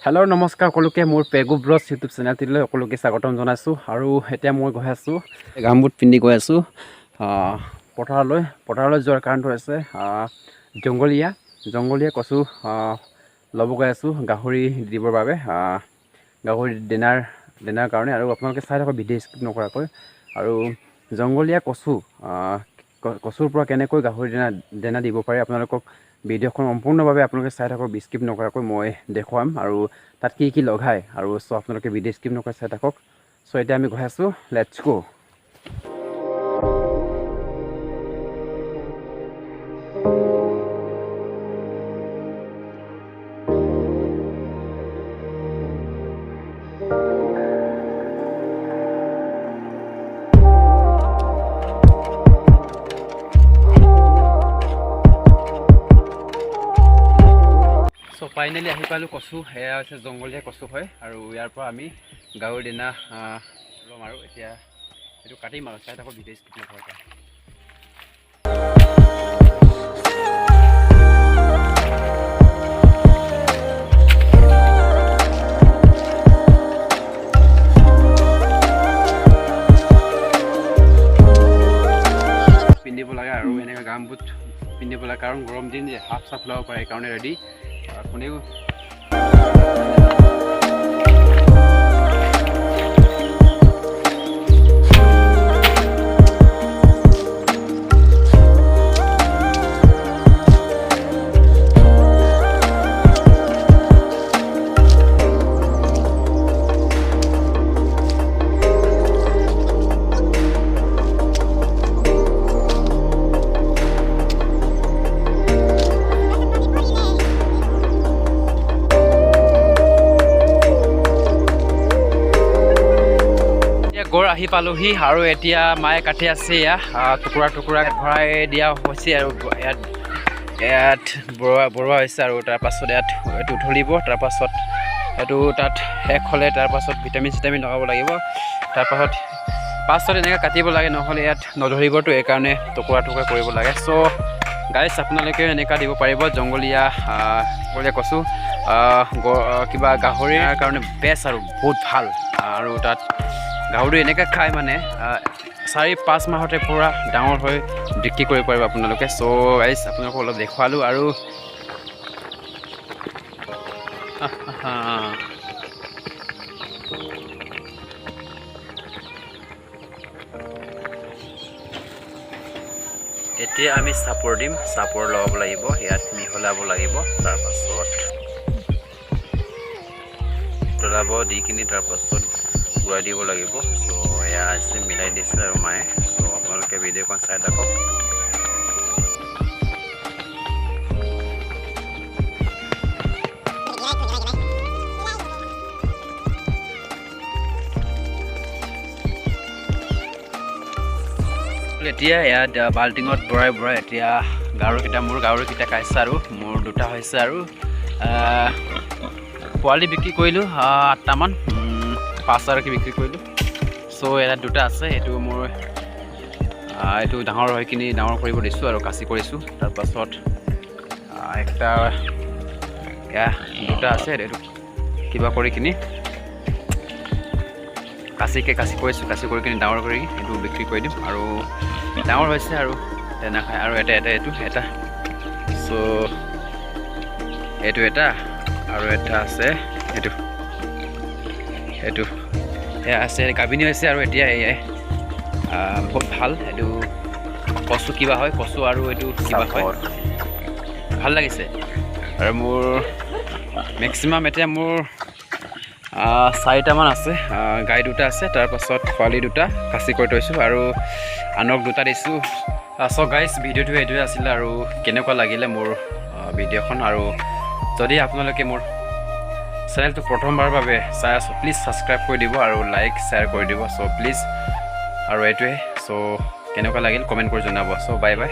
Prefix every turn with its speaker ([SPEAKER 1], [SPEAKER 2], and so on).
[SPEAKER 1] Hello' নমস্কাৰ সকলোকে মোৰ পেগু ব্লগছ ইউটিউব চেনেলটিলৈ সকলোকে স্বাগতম জনাইছোঁ। আৰু এতিয়া মই গৈ আছোঁ গামবুট পিন্ধি গৈ আছোঁ পথাৰলৈ যোৱাৰ কাৰণটো হৈছে জংঘলীয়া কচু ল'ব গৈ আছোঁ গাহৰি দিবৰ বাবে, গাহৰি দেনাৰ কাৰণে। আৰু আপোনালোকে চাই থাকক ভিডিঅ' স্কিপ নকৰাকৈ। আৰু জংঘলীয়া কচুৰ পৰা কেনেকৈ গাহৰি দেনা দিব পাৰে আপোনালোকক ভিডিঅ'খন সম্পূৰ্ণভাৱে আপোনালোকে চাই থাকক, স্কিপ নকৰাকৈ মই দেখুৱাম আৰু তাত কি লগায় আৰু চ' আপোনালোকে ভিডিঅ' স্কিপ নকৰি চাই থাকক। চ' এতিয়া আমি গৈ আছোঁ, লেটছ গো। ফাইনেলি আহি পালোঁ কচু। সেয়া হৈছে জংঘলীয়া কচু হয় আৰু ইয়াৰ পৰা আমি গাহৰি দেনা ল'ম আৰু এতিয়া এইটো কাটিম আৰু চাই থাকক ভিডিঅ' স্কিপ নকৰাকৈ। পিন্ধিব লাগে আৰু এনেকৈ গামবুট পিন্ধিব লাগে, কাৰণ গৰম দিন যে সাপ চাপ ওলাব পাৰে, সেইকাৰণে ৰেডি কোনেও গড় আহি পালোহি আৰু এতিয়া মায়ে কাটি আছে। এয়া টুকুৰা ভৰাই দিয়া হৈছে আৰু ইয়াত বৰুৱা হৈছে আৰু তাৰপাছত ইয়াত এইটো উঠলিব, তাৰপাছত এইটো তাত শেষ হ'লে তাৰপাছত ভিটামিন লগাব লাগিব। তাৰপাছত এনেকৈ কাটিব লাগে, নহ'লে ইয়াত নধৰিবতো, এইকাৰণে টুকুৰা কৰিব লাগে। চ' গাইছ আপোনালোকে এনেকুৱা দিব পাৰিব জংঘলীয়া কচু, কিবা গাহৰিৰ কাৰণে বেষ্ট আৰু বহুত ভাল। আৰু তাত গাহৰি এনেকৈ খাই মানে 4-5 মাহতে পূৰা ডাঙৰ হৈ বিক্ৰী কৰিব পাৰিব আপোনালোকে। চ' গাইছ আপোনালোকক অলপ দেখুৱালোঁ আৰু এতিয়া আমি চাপৰ দিম, চাপৰ লগাব লাগিব, ইয়াত মিহলাব লাগিব, তাৰপাছত উতলাব দি কিনি তাৰপাছত ঘূৰাই দিব লাগিব। চ' এয়া আছে মিলাই দিছে আৰু মায়ে। চ' আপোনালোকে ভিডিঅ'খন চাই থাকক। এতিয়া ইয়াত বাল্টিঙত ভৰাই এতিয়া মোৰ গাহৰিকেইটা খাইছে আৰু মোৰ দুটা হৈছে আৰু পোৱালি বিক্ৰী কৰিলোঁ 8টামান, 5,000কৈ বিক্ৰী কৰিলোঁ। চ' ইয়াত দুটা আছে, এইটো মোৰ এইটো ডাঙৰ হৈ কিনি ডাঙৰ কৰিব দিছোঁ আৰু কাচি কৰিছোঁ। তাৰপাছত একটা দুটা আছে, এইটো কিবা কৰি কিনি কাচি কৰিছোঁ, কাচি কৰি কিনি ডাঙৰ কৰি এইটো বিক্ৰী কৰি দিম। আৰু ডাঙৰ হৈছে আৰু তেনেকৈ আৰু এইটো এটা। চ' এইটো এটা আৰু এটা আছে, এইটো এয়া আছে গাভিনী হৈছে আৰু এতিয়া এয়াই বহুত ভাল। এইটো কচু কিবা হয়, কচু আৰু এইটো কিবা হয়, ভাল লাগিছে। আৰু মোৰ মেক্সিমাম এতিয়া মোৰ 4টামান আছে, গাই দুটা আছে, তাৰপাছত পোৱালি দুটা কাচি কৰি থৈছোঁ আৰু আনক দুটা দিছোঁ। চ' গাইছ ভিডিঅ'টো এইটোৱে আছিলে আৰু কেনেকুৱা লাগিলে মোৰ ভিডিঅ'খন। আৰু যদি আপোনালোকে মোৰ চেনেলটো প্ৰথমবাৰৰ বাবে চাই আছোঁ, প্লিজ ছাবস্ক্ৰাইব কৰি দিব আৰু লাইক শ্বেয়াৰ কৰি দিব। চ' প্লিজ আৰু এইটোৱে। চ' কেনেকুৱা লাগিল কমেণ্ট কৰি জনাব। চ' বাই বাই।